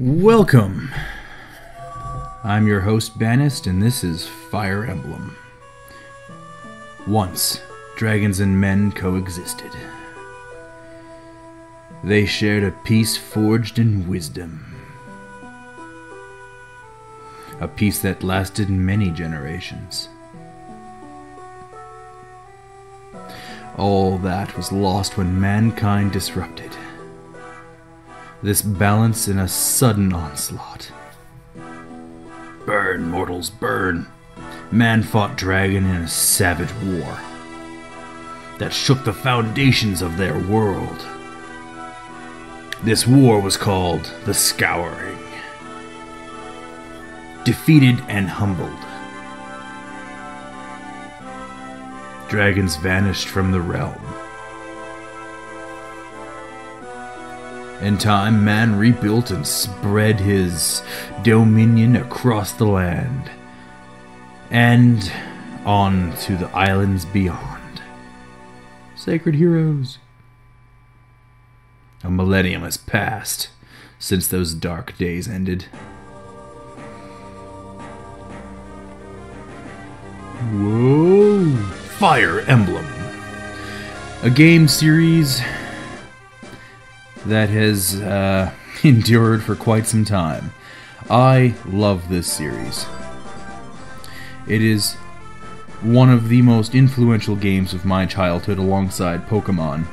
Welcome. I'm your host, Banist, and this is Fire Emblem. Once, dragons and men coexisted. They shared a peace forged in wisdom. A peace that lasted many generations. All that was lost when mankind disrupted this balance in a sudden onslaught. Burn, mortals, burn. Man fought dragon in a savage war that shook the foundations of their world. This war was called the Scouring. Defeated and humbled, dragons vanished from the realm. In time, man rebuilt and spread his dominion across the land, and on to the islands beyond. Sacred heroes. A millennium has passed since those dark days ended. Whoa! Fire Emblem. A game series that has endured for quite some time. I love this series. It is one of the most influential games of my childhood alongside Pokemon.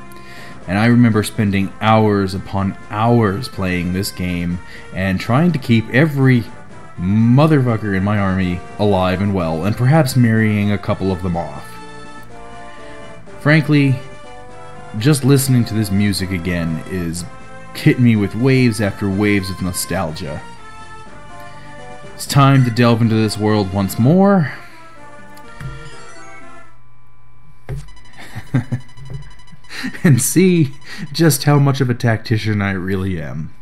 And I remember spending hours upon hours playing this game and trying to keep every motherfucker in my army alive and well, and perhaps marrying a couple of them off. Frankly, just listening to this music again is hitting me with waves after waves of nostalgia. It's time to delve into this world once more. And see just how much of a tactician I really am.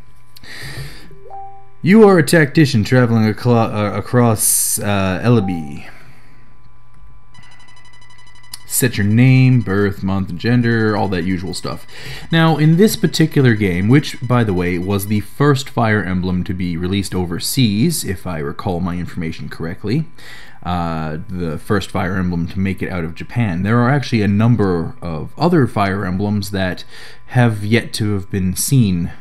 You are a tactician traveling across Elibi. Set your name, birth, month, and gender, all that usual stuff. Now, in this particular game, which, by the way, was the first Fire Emblem to be released overseas, if I recall my information correctly, the first Fire Emblem to make it out of Japan, there are actually a number of other Fire Emblems that have yet to have been seen,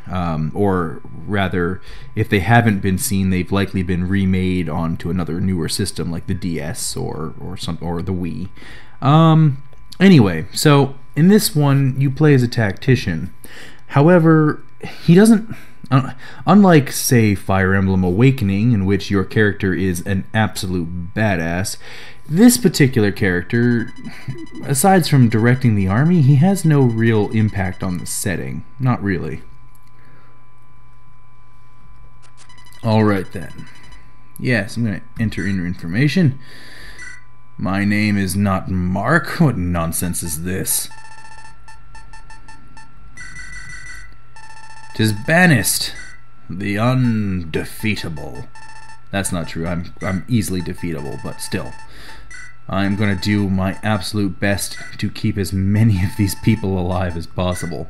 or rather, if they haven't been seen, they've likely been remade onto another newer system like the DS or the Wii. Anyway, so in this one, you play as a tactician. However, he doesn't, unlike, say, Fire Emblem Awakening, in which your character is an absolute badass, this particular character, aside from directing the army, he has no real impact on the setting. Not really. Alright then. Yes, I'm going to enter in your information. My name is not Mark. What nonsense is this? 'Tis Banist, the undefeatable. That's not true. I'm easily defeatable, but still. I'm gonna do my absolute best to keep as many of these people alive as possible.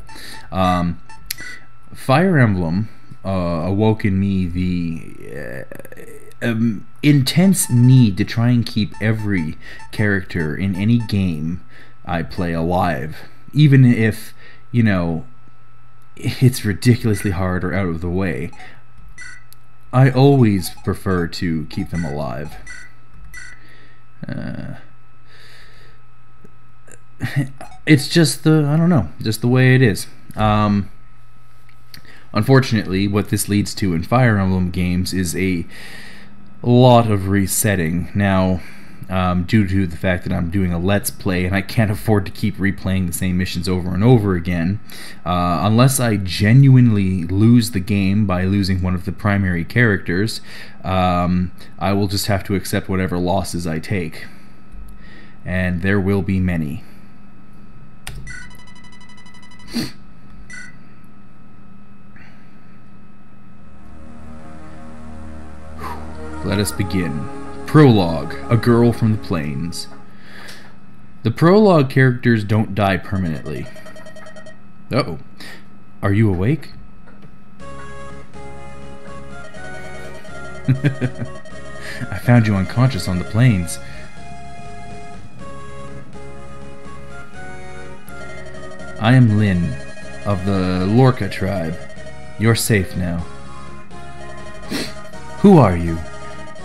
Fire Emblem awoke in me the intense need to try and keep every character in any game I play alive, even if, you know, it's ridiculously hard or out of the way. I always prefer to keep them alive. It's just I don't know, just the way it is. Unfortunately, what this leads to in Fire Emblem games is a lot of resetting. Now, due to the fact that I'm doing a Let's Play and I can't afford to keep replaying the same missions over and over again, unless I genuinely lose the game by losing one of the primary characters, I will just have to accept whatever losses I take. And there will be many. Let us begin. Prologue, a girl from the plains. The prologue characters don't die permanently. Uh-oh. Are you awake? I found you unconscious on the plains. I am Lin, of the Lorca tribe. You're safe now. Who are you?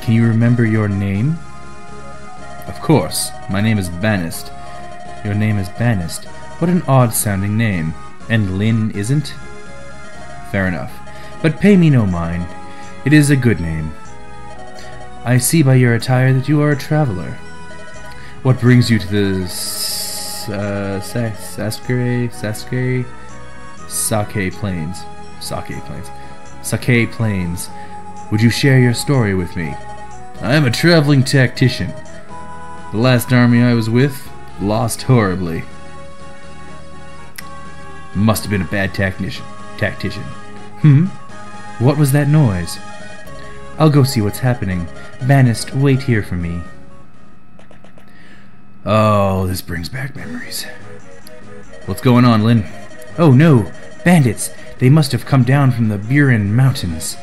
Can you remember your name? Of course. My name is Banist. Your name is Banist. What an odd-sounding name. And Lin isn't? Fair enough. But pay me no mind. It is a good name. I see by your attire that you are a traveler. What brings you to the Sake Plains. Would you share your story with me? I am a traveling tactician. The last army I was with lost horribly. Must have been a bad tactician. What was that noise? I'll go see what's happening. Banist, wait here for me. Oh, this brings back memories. What's going on, Lin? Oh no, bandits! They must have come down from the Burin Mountains.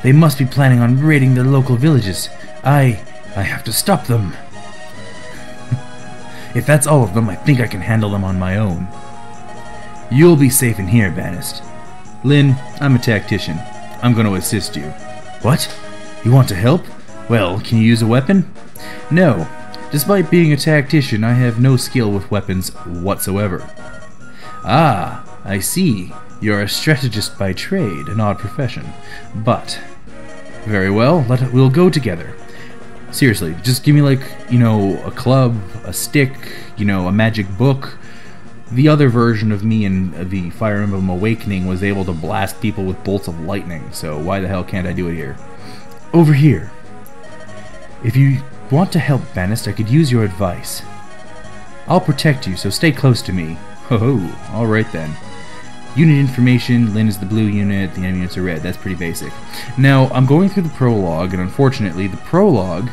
They must be planning on raiding the local villages. I have to stop them. If that's all of them, I think I can handle them on my own. You'll be safe in here, Banist. Lin, I'm a tactician. I'm going to assist you. What? You want to help? Well, can you use a weapon? No. Despite being a tactician, I have no skill with weapons whatsoever. Ah, I see. You're a strategist by trade, an odd profession. But, very well, we'll go together. Seriously, just give me a club, a stick, a magic book. The other version of me in the Fire Emblem Awakening was able to blast people with bolts of lightning, so why the hell can't I do it here? Over here. If you want to help Banist, I could use your advice. I'll protect you, so stay close to me. Ho-ho, alright then. Unit information, Lin is the blue unit, the enemy units are red. That's pretty basic. Now, I'm going through the prologue, and unfortunately, the prologue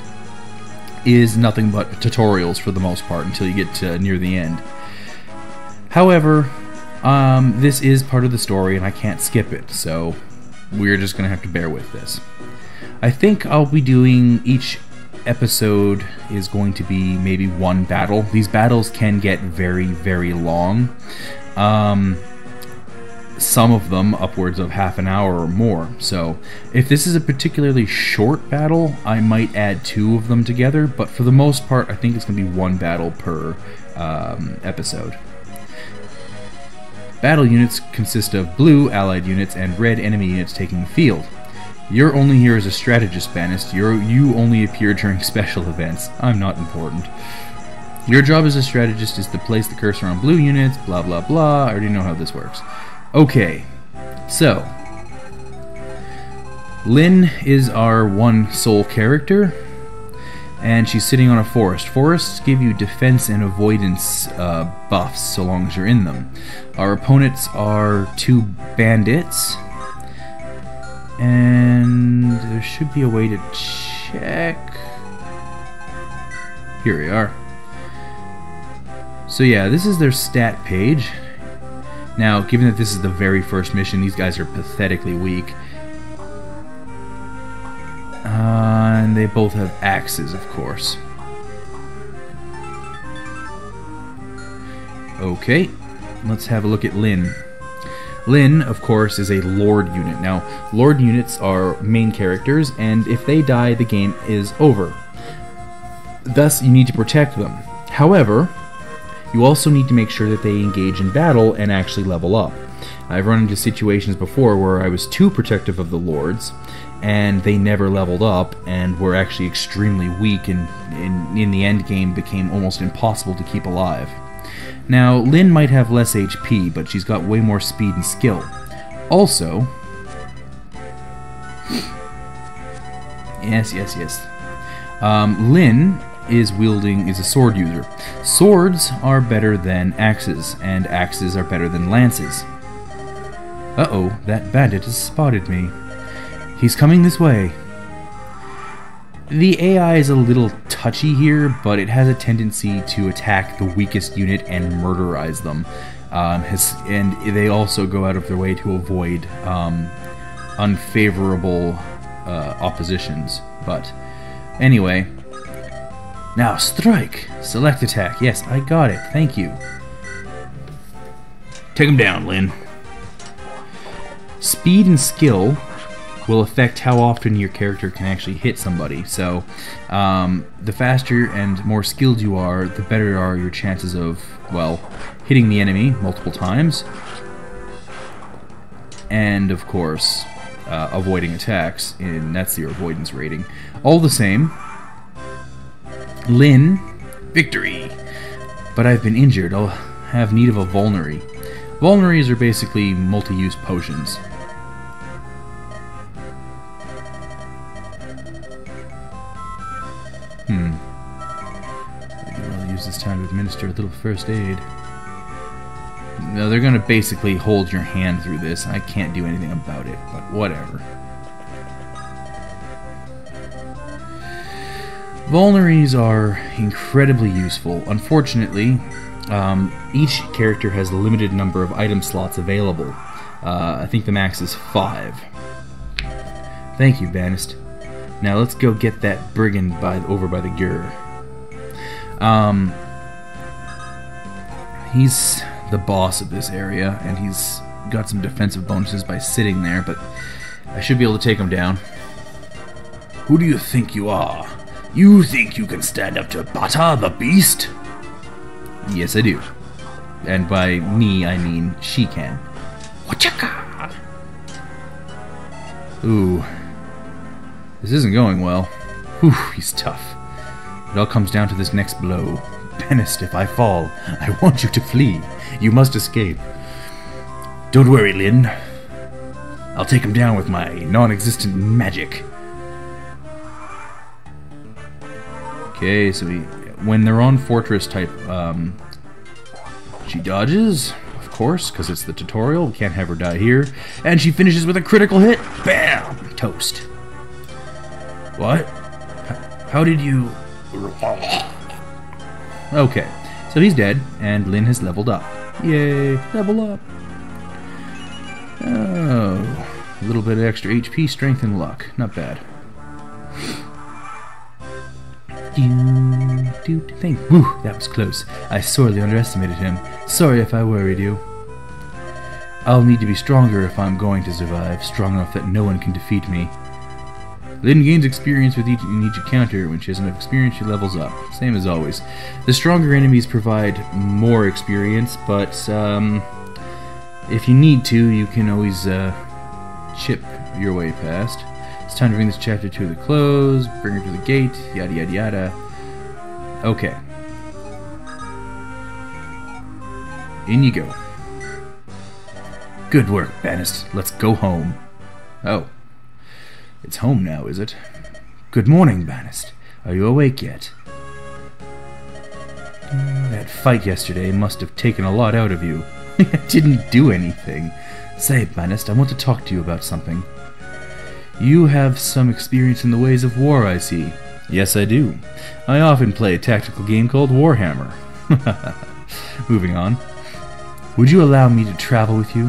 is nothing but tutorials for the most part until you get to near the end. However, this is part of the story, and I can't skip it, so we're just going to have to bear with this. I think I'll be doing each episode is going to be maybe one battle. These battles can get very, very long. Some of them upwards of half an hour or more. So if this is a particularly short battle, I might add two of them together, but for the most part, I think it's going to be one battle per episode. Battle units consist of blue allied units and red enemy units taking the field. You're only here as a strategist, Banist. You only appear during special events. I'm not important. Your job as a strategist is to place the cursor on blue units, blah blah blah. I already know how this works. Okay, so Lin is our one sole character, and she's sitting on a forest. Forests give you defense and avoidance buffs so long as you're in them. Our opponents are two bandits, and there should be a way to check. Here we are. So yeah, this is their stat page. Now, given that this is the very first mission, these guys are pathetically weak. And they both have axes, of course. Okay, let's have a look at Lin. Lin, of course, is a Lord unit. Now, Lord units are main characters, and if they die, the game is over. Thus, you need to protect them. However, you also need to make sure that they engage in battle and actually level up. I've run into situations before where I was too protective of the Lords, and they never leveled up and were actually extremely weak, and in the end game became almost impossible to keep alive. Now, Lin might have less HP, but she's got way more speed and skill. Also, yes. Lin is a sword user. Swords are better than axes, and axes are better than lances. Uh-oh, that bandit has spotted me. He's coming this way. The AI is a little touchy here, but it has a tendency to attack the weakest unit and murderize them. And they also go out of their way to avoid unfavorable oppositions. But anyway, now strike. Select attack. Yes, I got it. Thank you. Take him down, Lynn. Speed and skill will affect how often your character can actually hit somebody. So, the faster and more skilled you are, the better are your chances of, well, hitting the enemy multiple times. And, of course, avoiding attacks, and that's your avoidance rating. All the same, Lynn, victory! But I've been injured. I'll have need of a vulnerary. Vulneraries are basically multi-use potions. I'll use this time to administer a little first aid. No, they're gonna basically hold your hand through this. I can't do anything about it, but whatever. Vulneraries are incredibly useful. Unfortunately, each character has a limited number of item slots available. I think the max is 5. Thank you, Banist. Now let's go get that brigand over by the Gur. He's the boss of this area, and he's got some defensive bonuses by sitting there, but I should be able to take him down. Who do you think you are? You think you can stand up to Bata the Beast? Yes, I do. And by me, I mean she can. Wachaka! Ooh. This isn't going well. Whew, he's tough. It all comes down to this next blow. Banist, if I fall, I want you to flee. You must escape. Don't worry, Lynn. I'll take him down with my non-existent magic. Okay, so when they're on fortress type, she dodges, of course, because it's the tutorial. We can't have her die here. And she finishes with a critical hit. Bam! Toast. What? How did you... Okay, so he's dead, and Lynn has leveled up. Yay, level up. Oh, a little bit of extra HP, strength, and luck. Not bad. Thank. Woo, that was close. I sorely underestimated him. Sorry if I worried you. I'll need to be stronger if I'm going to survive, strong enough that no one can defeat me. Lynn gains experience in each encounter. When she has enough experience, she levels up. Same as always. The stronger enemies provide more experience, but if you need to, you can always chip your way past. It's time to bring this chapter to the close, bring her to the gate, yada yada yada. Okay. In you go. Good work, Banist. Let's go home. Oh. It's home now, is it? Good morning, Banist. Are you awake yet? That fight yesterday must have taken a lot out of you. I didn't do anything. Say, Banist, I want to talk to you about something. You have some experience in the ways of war, I see. Yes, I do. I often play a tactical game called Warhammer. Moving on. Would you allow me to travel with you?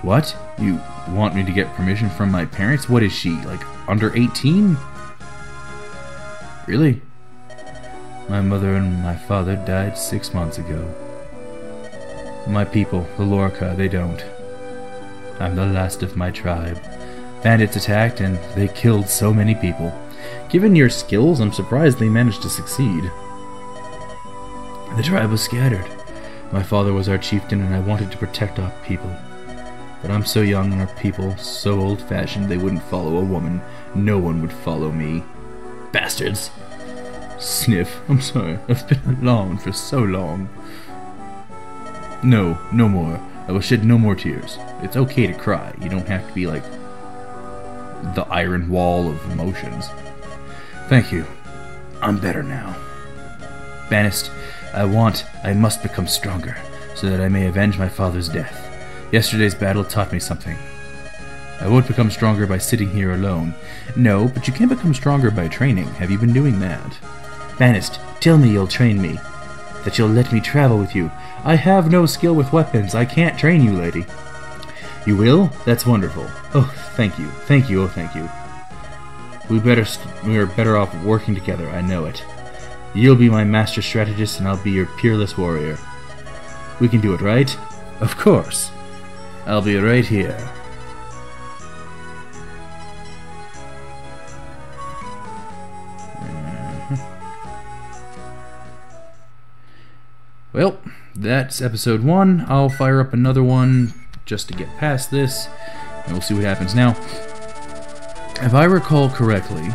What? You want me to get permission from my parents? What is she, like, under 18? Really? My mother and my father died 6 months ago. My people, the Lorca, they don't. I'm the last of my tribe. Bandits attacked and they killed so many people. Given your skills, I'm surprised they managed to succeed. The tribe was scattered. My father was our chieftain and I wanted to protect our people. But I'm so young and our people so old-fashioned they wouldn't follow a woman. No one would follow me. Bastards! Sniff. I'm sorry. I've been alone for so long. No, no more. I will shed no more tears. It's okay to cry. You don't have to be like the iron wall of emotions. Thank you. I'm better now. Banist, I must become stronger, so that I may avenge my father's death. Yesterday's battle taught me something. I won't become stronger by sitting here alone. No, but you can become stronger by training. Have you been doing that? Banist, tell me you'll train me. That you'll let me travel with you. I have no skill with weapons. I can't train you, lady. You will? That's wonderful. Oh, thank you. Thank you. Oh, thank you. We are better off working together, I know it. You'll be my master strategist and I'll be your peerless warrior. We can do it, right? Of course. I'll be right here. Well, that's episode 1. I'll fire up another one just to get past this, and we'll see what happens. Now, if I recall correctly,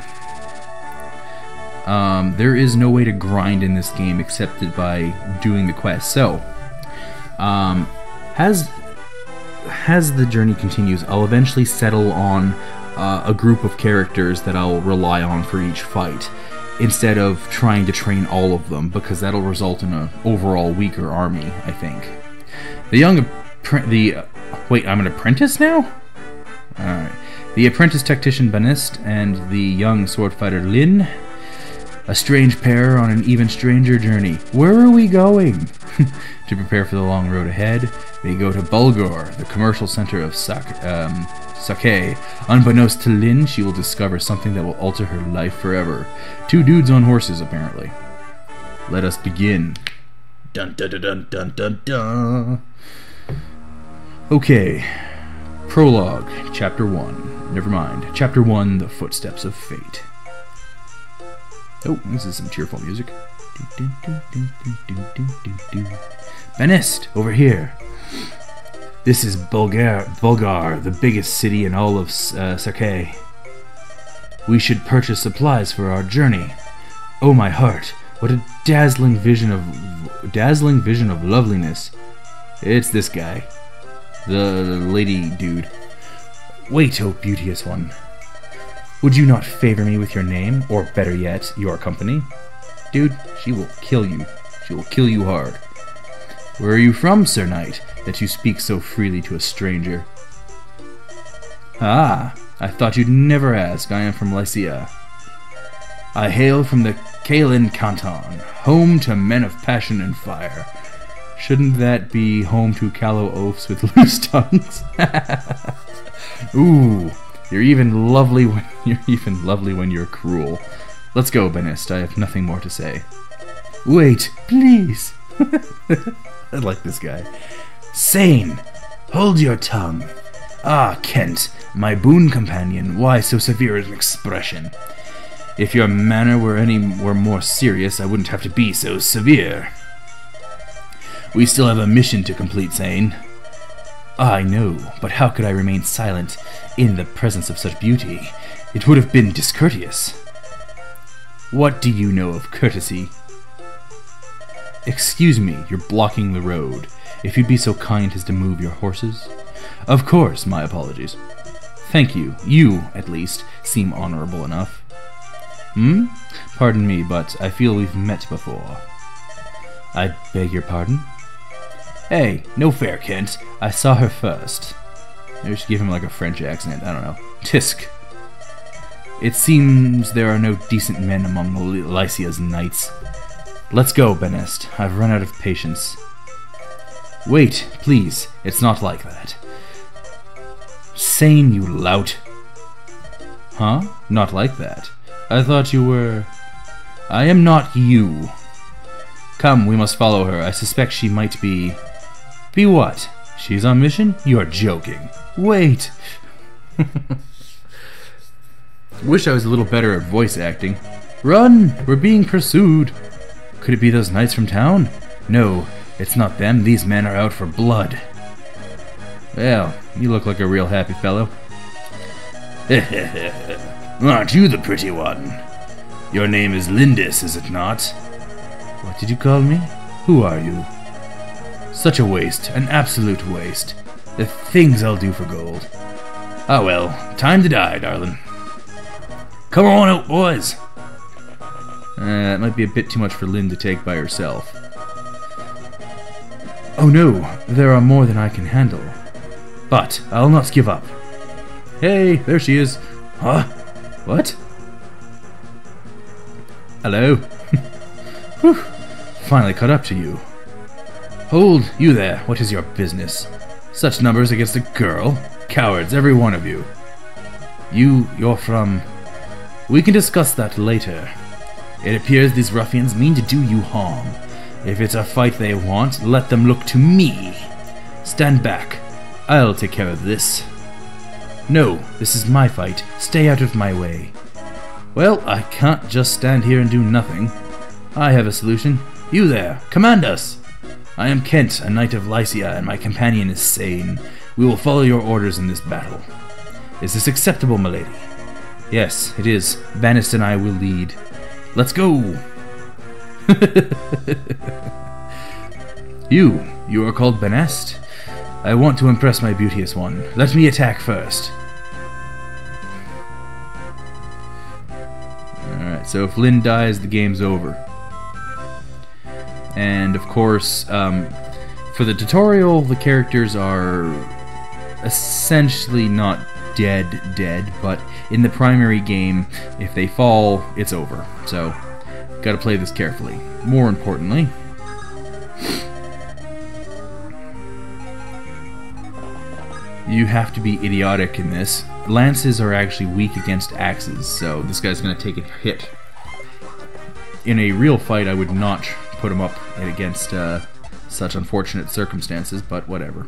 there is no way to grind in this game except by doing the quest. So, as the journey continues, I'll eventually settle on a group of characters that I'll rely on for each fight, instead of trying to train all of them, because that'll result in an overall weaker army, I think. Wait, I'm an apprentice now? Alright. The apprentice tactician Banist and the young sword fighter Lin. A strange pair on an even stranger journey. Where are we going? To prepare for the long road ahead, they go to Bulgur, the commercial center of Sake. Unbeknownst to Lin, she will discover something that will alter her life forever. 2 dudes on horses, apparently. Let us begin. Dun dun dun dun dun dun. Okay. Prologue, Chapter 1. Never mind. Chapter 1, The Footsteps of Fate. Oh, this is some cheerful music. Banist, over here. This is Bulgur, the biggest city in all of Sake. We should purchase supplies for our journey. Oh my heart, what a dazzling vision of loveliness. It's this guy. The lady dude. Wait, oh beauteous one. Would you not favor me with your name, or better yet, your company? Dude, she will kill you. She will kill you hard. Where are you from, Sir Knight, that you speak so freely to a stranger? Ah, I thought you'd never ask. I am from Lycia. I hail from the Kalin Canton, home to men of passion and fire. Shouldn't that be home to callow oafs with loose tongues? Ooh, you're even lovely when you're cruel. Let's go, Banist. I have nothing more to say. Wait, please. I like this guy. Sane, hold your tongue. Ah, Kent, my boon companion, why so severe an expression? If your manner were more serious, I wouldn't have to be so severe. We still have a mission to complete, Sane. I know, but how could I remain silent in the presence of such beauty? It would have been discourteous. What do you know of courtesy? Excuse me, you're blocking the road. If you'd be so kind as to move your horses. Of course, my apologies. Thank you. You, at least, seem honorable enough. Pardon me, but I feel we've met before. I beg your pardon? Hey, no fair, Kent. I saw her first. Maybe we should give him like a French accent. I don't know. Tisk. It seems there are no decent men among Lycia's knights. Let's go, Banist. I've run out of patience. Wait, please. It's not like that. Sane, you lout. Huh? Not like that. I thought you were... I am not you. Come, we must follow her. I suspect she might be... Be what? She's on mission? You're joking. Wait. Wish I was a little better at voice acting. Run! We're being pursued. Could it be those knights from town? No, it's not them. These men are out for blood. Well, you look like a real happy fellow. Aren't you the pretty one? Your name is Lindis, is it not? What did you call me? Who are you? Such a waste, an absolute waste. The things I'll do for gold. Ah well, time to die, darling. Come on out, boys! That might be a bit too much for Lynn to take by herself. Oh no, there are more than I can handle. But I'll not give up. Hey, there she is. Huh? What? Hello? Whew. Finally caught up to you. Hold, you there. What is your business? Such numbers against a girl? Cowards, every one of you. You're from... We can discuss that later. It appears these ruffians mean to do you harm. If it's a fight they want, let them look to me. Stand back. I'll take care of this. No, this is my fight. Stay out of my way. Well, I can't just stand here and do nothing. I have a solution. You there, command us! I am Kent, a knight of Lycia, and my companion is Sane. We will follow your orders in this battle. Is this acceptable, milady? Yes, it is. Banist and I will lead. Let's go! You are called Banest? I want to impress my beauteous one. Let me attack first. Alright, so if Lynn dies, the game's over. And of course, for the tutorial, the characters are essentially not dead, but in the primary game, if they fall, it's over. So, gotta play this carefully. More importantly, you have to be idiotic in this. Lances are actually weak against axes, so this guy's gonna take a hit. In a real fight, I would not put him up against such unfortunate circumstances, but whatever.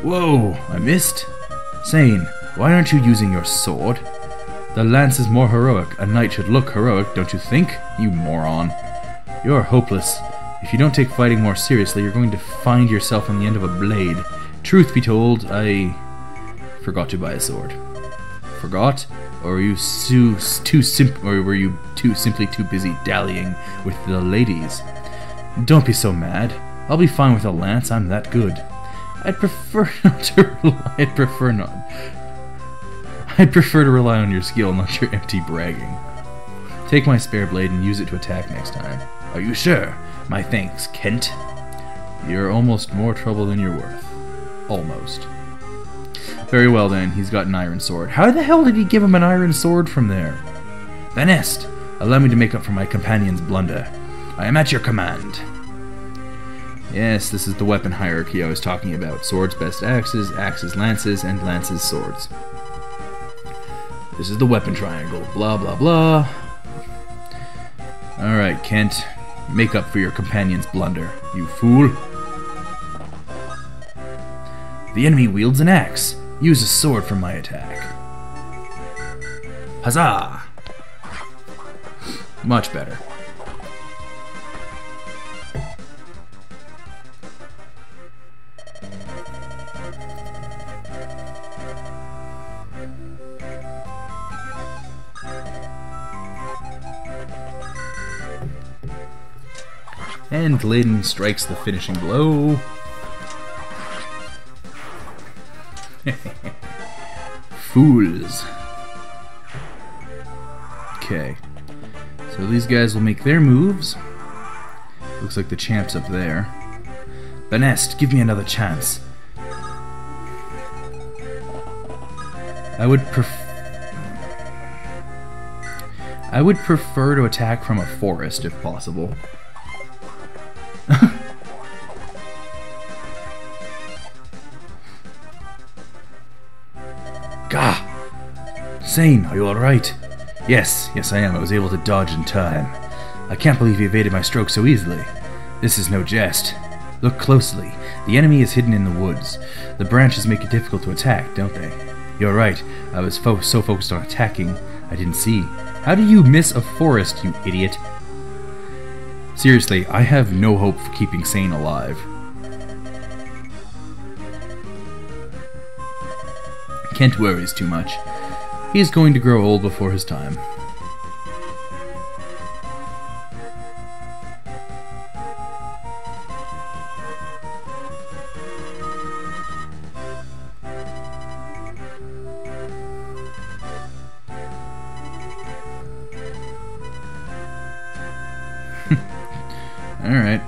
Whoa, I missed? Sane, why aren't you using your sword? The lance is more heroic. A knight should look heroic, don't you think? You moron. You're hopeless. If you don't take fighting more seriously, you're going to find yourself on the end of a blade. Truth be told, I forgot to buy a sword. Forgot? Or were you simply too busy dallying with the ladies? Don't be so mad. I'll be fine with a lance. I'm that good. I'd prefer to rely on your skill, not your empty bragging. Take my spare blade and use it to attack next time. Are you sure? My thanks, Kent. You're almost more trouble than you're worth. Almost. Very well then, he's got an iron sword. How the hell did he give him an iron sword from there? Banest, allow me to make up for my companion's blunder. I am at your command. Yes, this is the weapon hierarchy I was talking about. Swords best axes, axes lances, and lances swords. This is the weapon triangle. Blah blah blah. Alright, Kent. Make up for your companion's blunder, you fool. The enemy wields an axe. Use a sword for my attack. Huzzah! Much better. And Lynn strikes the finishing blow. Fools. Okay. So these guys will make their moves. Looks like the champ's up there. Banest, give me another chance. I would prefer to attack from a forest if possible. Gah! Sane, are you alright? Yes, I am. I was able to dodge in time. I can't believe you evaded my stroke so easily. This is no jest. Look closely. The enemy is hidden in the woods. The branches make it difficult to attack, don't they? You're right. I was so focused on attacking, I didn't see. How do you miss a forest, you idiot? Seriously, I have no hope for keeping Sane alive. Kent worries too much. He's going to grow old before his time. Alright.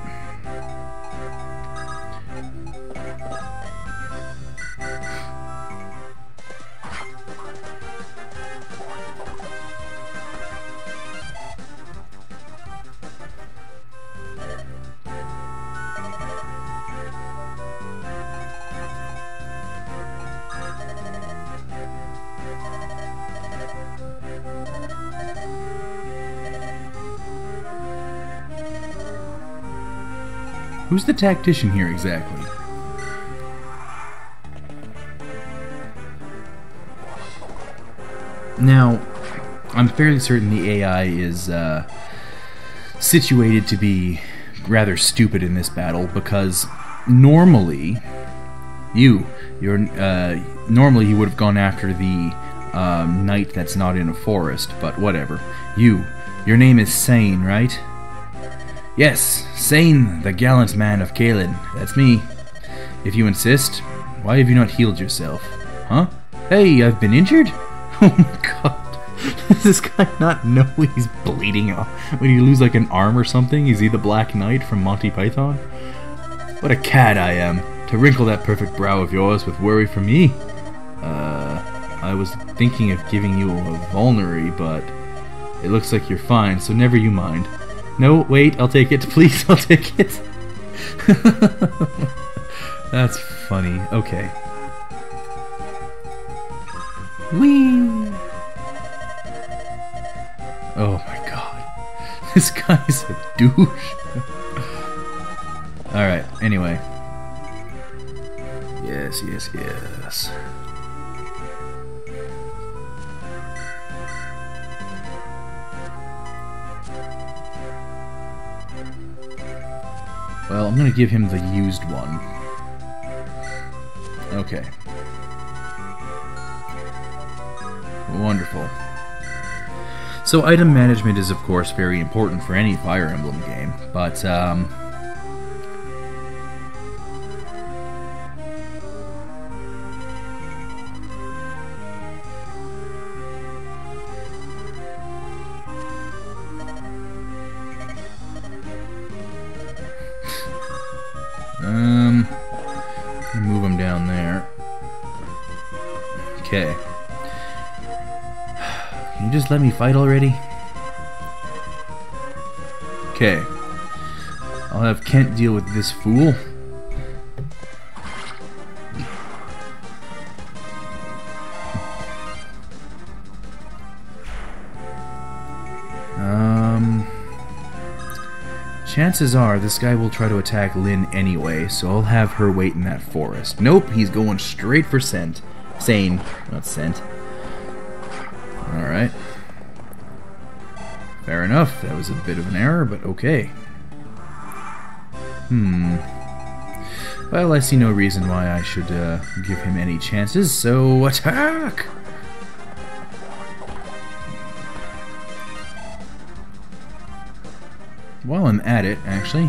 Who's the tactician here exactly? Now, I'm fairly certain the AI is situated to be rather stupid in this battle, because normally normally you would have gone after the knight that's not in a forest, but whatever. Your name is Sane, right? Yes, Sane, the gallant man of Caelin. That's me. If you insist, why have you not healed yourself? Huh? Hey, I've been injured? Oh my god. Does this guy not know he's bleeding out? When you lose like an arm or something, is he the Black Knight from Monty Python? What a cad I am, to wrinkle that perfect brow of yours with worry for me. I was thinking of giving you a vulnerary, but it looks like you're fine, so never you mind. No, wait, I'll take it, please, I'll take it. That's funny, okay. Whee! Oh my god. This guy's a douche. Alright, anyway. Yes, yes, yes. Well, I'm gonna give him the used one. Okay. Wonderful. So item management is of course very important for any Fire Emblem game, but move him down there. Okay. Can you just let me fight already? Okay. I'll have Kent deal with this fool. Chances are this guy will try to attack Lynn anyway, so I'll have her wait in that forest. Nope, he's going straight for Scent. Sane, not Scent. Alright. Fair enough, that was a bit of an error, but okay. Well, I see no reason why I should give him any chances, so attack! While I'm at it, actually.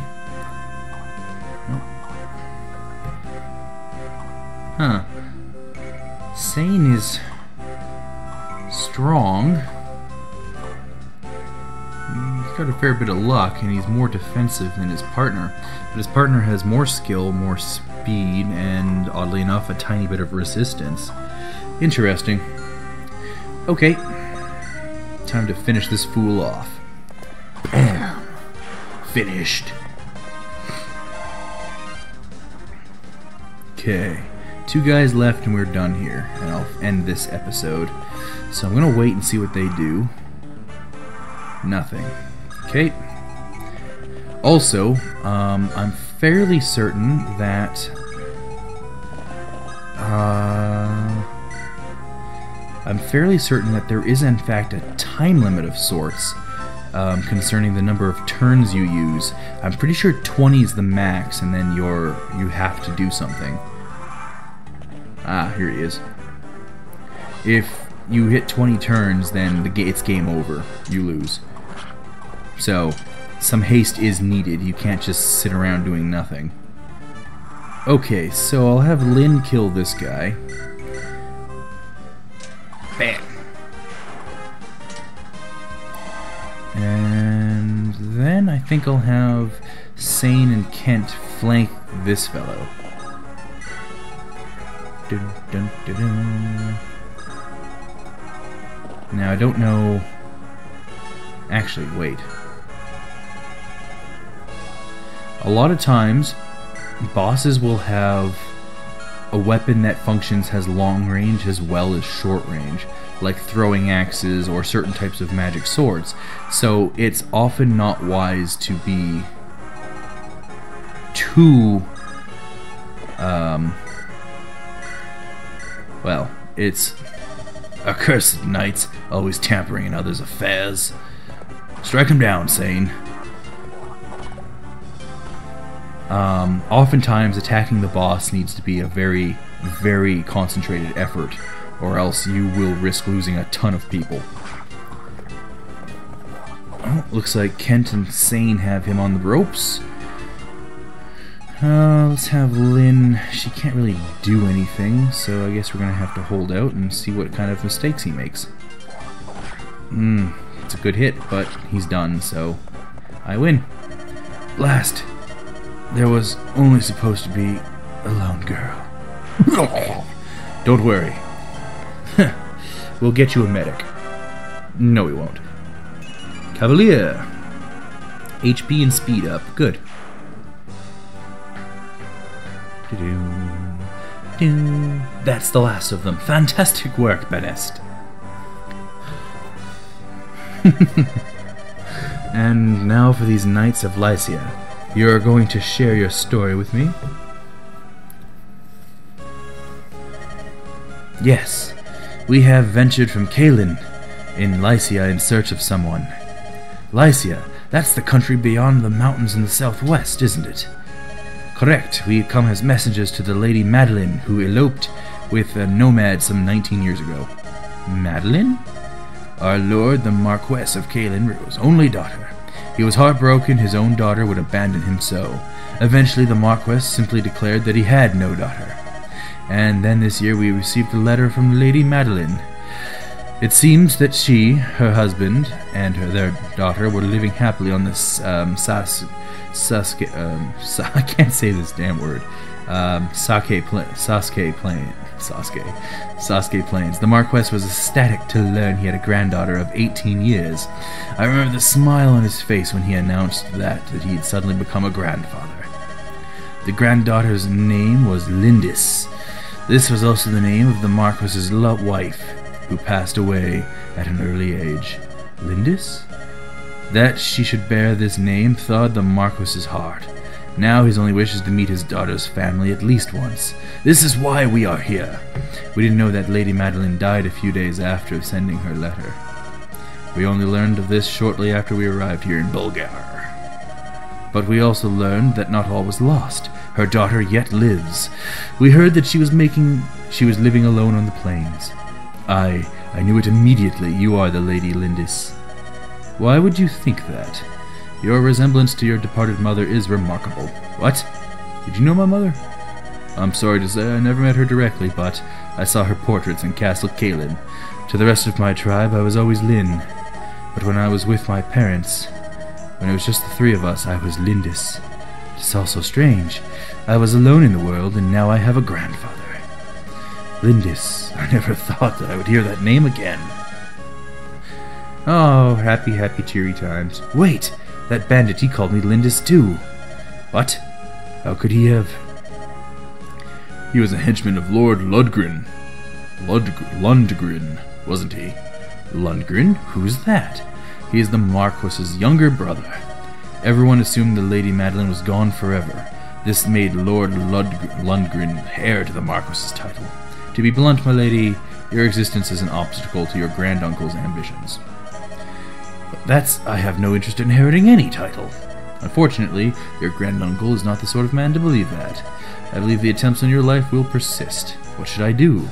Huh. Sane is strong. He's got a fair bit of luck, and he's more defensive than his partner. But his partner has more skill, more speed, and, oddly enough, a tiny bit of resistance. Interesting. Okay. Time to finish this fool off. Bam! Finished. Okay. 2 guys left and we're done here. And I'll end this episode. So I'm gonna wait and see what they do. Nothing. Okay. Also, I'm fairly certain that there is in fact a time limit of sorts concerning the number of turns you use. I'm pretty sure 20 is the max, and then you have to do something. Ah, here he is. If you hit 20 turns, then it's game over. You lose. So, some haste is needed. You can't just sit around doing nothing. Okay, so I'll have Lynn kill this guy. Bam! And then I think I'll have Sane and Kent flank this fellow. Dun, dun, dun, dun. Now I don't know... Actually, wait. A lot of times, bosses will have a weapon that functions as long range as well as short range, like throwing axes or certain types of magic swords. So it's often not wise to be too... well, it's... accursed knights, always tampering in others' affairs. Strike him down, Sane. Oftentimes attacking the boss needs to be a very, very concentrated effort, or else you will risk losing a ton of people. Oh, looks like Kent and Sane have him on the ropes. Let's have Lynn. She can't really do anything, so I guess we're gonna have to hold out and see what kind of mistakes he makes. It's a good hit, but he's done, so I win. Blast! There was only supposed to be a lone girl. Don't worry. We'll get you a medic. No, we won't. Cavalier. HP and speed up. Good. That's the last of them. Fantastic work, Benest. And now for these Knights of Lycia. You're going to share your story with me? Yes. We have ventured from Caelin in Lycia in search of someone. Lycia, that's the country beyond the mountains in the southwest, isn't it? Correct. We come as messengers to the Lady Madeline, who eloped with a nomad some 19 years ago. Madeline? Our lord, the Marquess of Caelin's only daughter. He was heartbroken his own daughter would abandon him so. Eventually the Marquess simply declared that he had no daughter. And then this year we received a letter from Lady Madeline. It seems that she, her husband, and their daughter were living happily on this I can't say this damn word. Sasuke Plains. The Marquess was ecstatic to learn he had a granddaughter of 18 years. I remember the smile on his face when he announced that he had suddenly become a grandfather. The granddaughter's name was Lindis. This was also the name of the Marquess's wife, who passed away at an early age. Lindis? That she should bear this name thawed the Marquess's heart. Now his only wish is to meet his daughter's family at least once. This is why we are here. We didn't know that Lady Madeline died a few days after sending her letter. We only learned of this shortly after we arrived here in Bulgar. But we also learned that not all was lost. Her daughter yet lives. We heard that she was living alone on the plains. I knew it immediately. You are the Lady Lindis. Why would you think that? Your resemblance to your departed mother is remarkable. What? Did you know my mother? I'm sorry to say I never met her directly, but I saw her portraits in Castle Caelin. To the rest of my tribe, I was always Lynn. But when I was with my parents, when it was just the three of us, I was Lindis. It's all so strange. I was alone in the world, and now I have a grandfather. Lindis. I never thought that I would hear that name again. Oh, happy, happy, cheery times. Wait! That bandit, he called me Lindis too. What? How could he have? He was a henchman of Lord Lundgren. Lundgren, wasn't he? Lundgren? Who's that? He is the Marquess's younger brother. Everyone assumed the Lady Madeline was gone forever. This made Lord Lundgren heir to the Marquess's title. To be blunt, my lady, your existence is an obstacle to your granduncle's ambitions. I have no interest in inheriting any title. Unfortunately, your granduncle is not the sort of man to believe that. I believe the attempts on your life will persist. What should I do?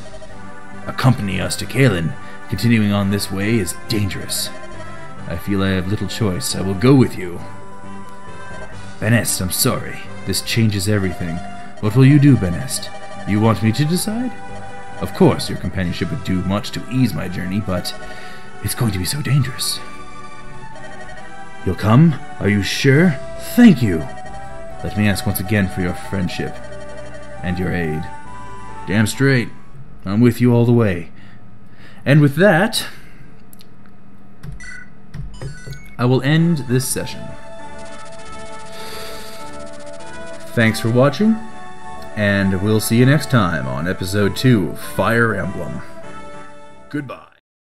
Accompany us to Caelin. Continuing on this way is dangerous. I feel I have little choice. I will go with you. Benest, I'm sorry. This changes everything. What will you do, Benest? You want me to decide? Of course, your companionship would do much to ease my journey, but it's going to be so dangerous. You'll come? Are you sure? Thank you! Let me ask once again for your friendship. And your aid. Damn straight. I'm with you all the way. And with that, I will end this session. Thanks for watching, and we'll see you next time on Episode 2, Fire Emblem. Goodbye.